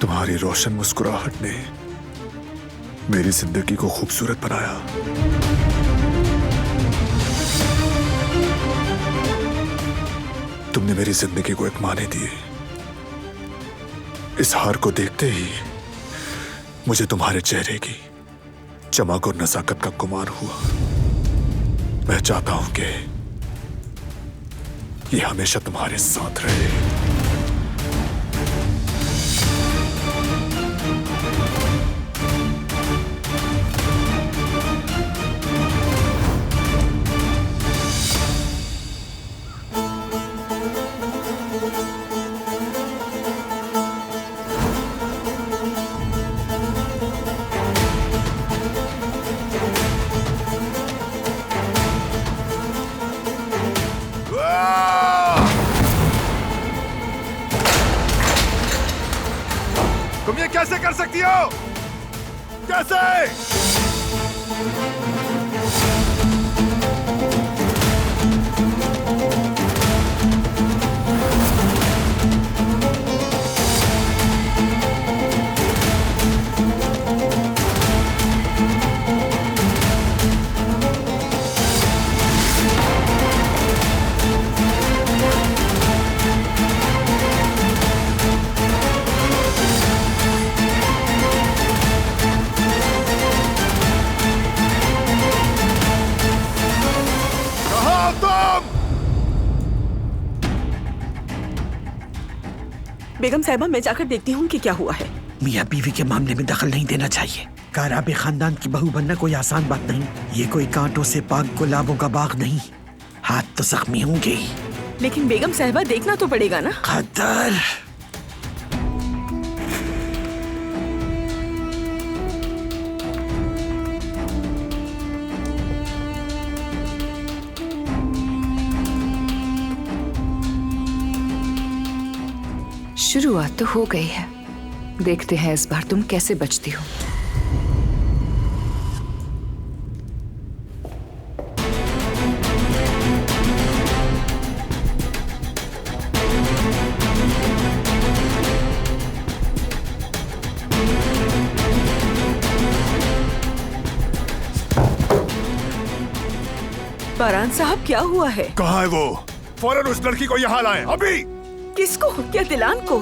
तुम्हारी रोशन मुस्कुराहट ने मेरी जिंदगी को खूबसूरत बनाया। तुमने मेरी जिंदगी को एक माने दिए। इस हार को देखते ही मुझे तुम्हारे चेहरे की चमक और नजाकत का गुमान हुआ। मैं चाहता हूं कि ये हमेशा तुम्हारे साथ रहे। तुम ये कैसे कर सकती हो? कैसे? बेगम साहिबा, मैं जाकर देखती हूँ कि क्या हुआ है। मियाँ बीवी के मामले में दखल नहीं देना चाहिए। काराबे खानदान की बहू बनना कोई आसान बात नहीं। ये कोई कांटों से पाक गुलाबों का बाग नहीं। हाथ तो जख्मी होंगे ही। लेकिन बेगम साहिबा, देखना तो पड़ेगा ना। खतर। शुरुआत तो हो गई है, देखते हैं इस बार तुम कैसे बचती हो। बारान साहब, क्या हुआ है? कहाँ है वो? फौरन उस लड़की को यहाँ लाएं, अभी। किसको? क्या दिलान को?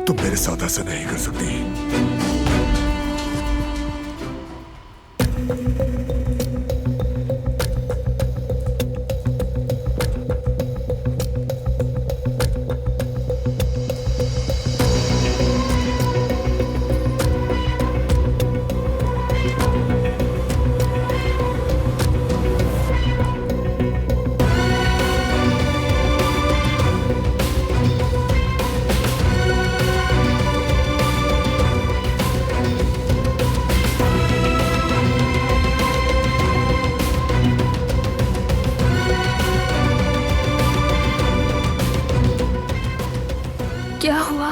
तुम मेरे साथ ऐसा नहीं कर सकती। क्या हुआ?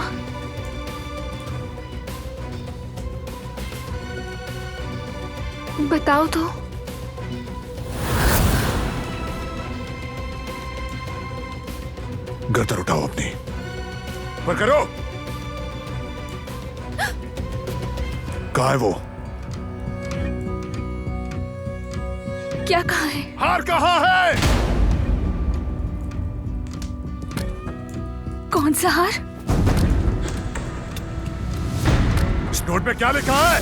बताओ तो। गर्दन उठाओ अपनी। पर करो। कहाँ है वो? क्या कहा है? हार कहाँ है? कौन सा हार? इस नोट में क्या लिखा है?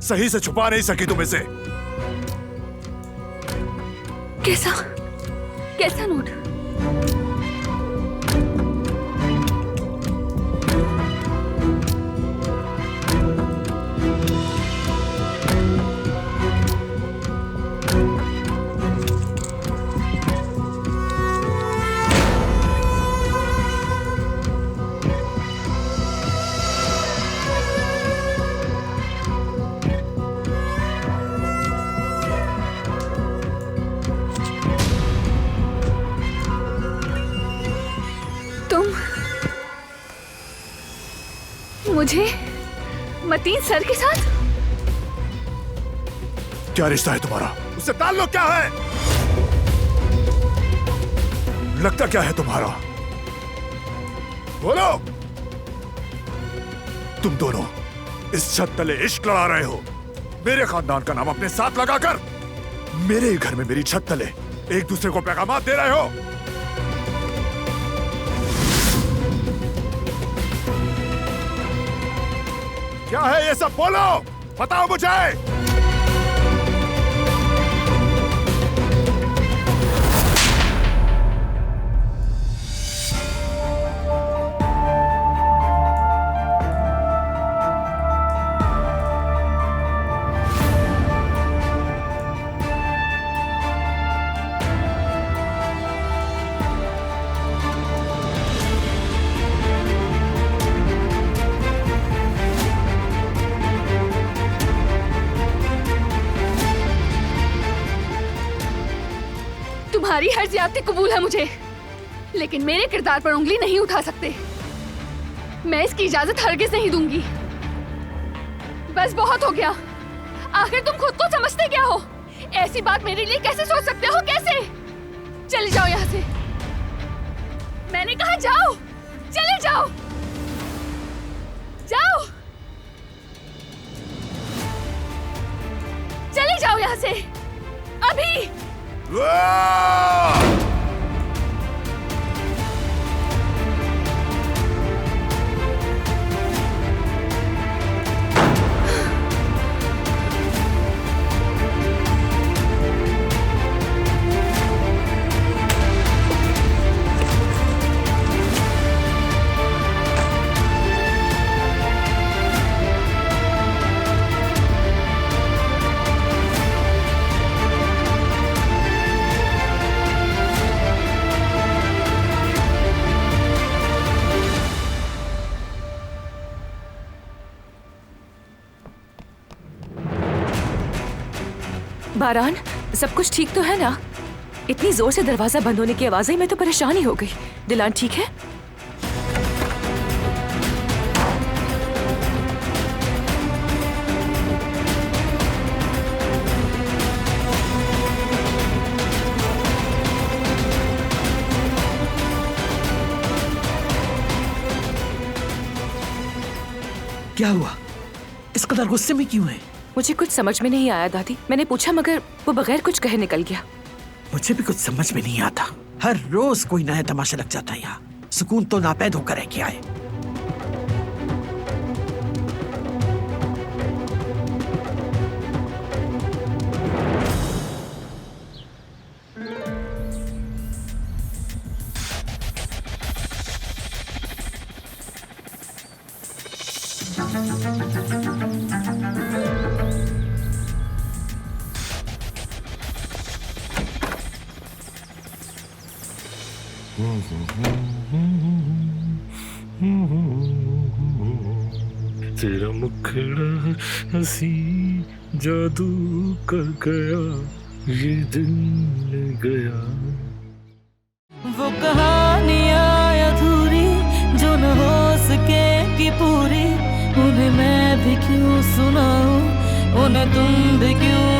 सही से छुपा नहीं सकी तुम इसे। कैसा? कैसा नोट? मुझे मतीन सर के साथ? क्या रिश्ता है तुम्हारा? उससे ताल्लुक क्या है? लगता क्या है तुम्हारा? बोलो। तुम दोनों इस छत तले इश्क लड़ा रहे हो, मेरे खानदान का नाम अपने साथ लगाकर। मेरे ही घर में मेरी छत तले एक दूसरे को पैगामात दे रहे हो। क्या है ये सब? बोलो, बताओ मुझे। तुम्हारी हर ज्यादती कबूल है मुझे, लेकिन मेरे किरदार पर उंगली नहीं उठा सकते। मैं इसकी इजाजत हरगिज नहीं दूंगी। बस बहुत हो गया। आखिर तुम खुद को समझते क्या हो? ऐसी बात मेरे लिए कैसे सोच सकते हो? कैसे? चले जाओ यहाँ से। मैंने कहा जाओ, चले जाओ, जाओ, चले जाओ यहाँ से अभी। बारान, सब कुछ ठीक तो है ना? इतनी जोर से दरवाजा बंद होने की आवाज आई, मैं तो परेशान ही हो गई। दिलान ठीक है? क्या हुआ? इस कदर गुस्से में क्यों है? मुझे कुछ समझ में नहीं आया दादी। मैंने पूछा मगर वो बगैर कुछ कहे निकल गया। मुझे भी कुछ समझ में नहीं आता। हर रोज कोई नया तमाशा लग जाता है यहाँ। सुकून तो नापैद होकर रह के आए। तेरा मुखड़ा हंसी जादू कर गया, ये दिन गया। वो कहानियाँ अधूरी जो न हो सके कि पूरी, उन्हें मैं भी क्यों सुनाऊं, उन्हें तुम भी क्यों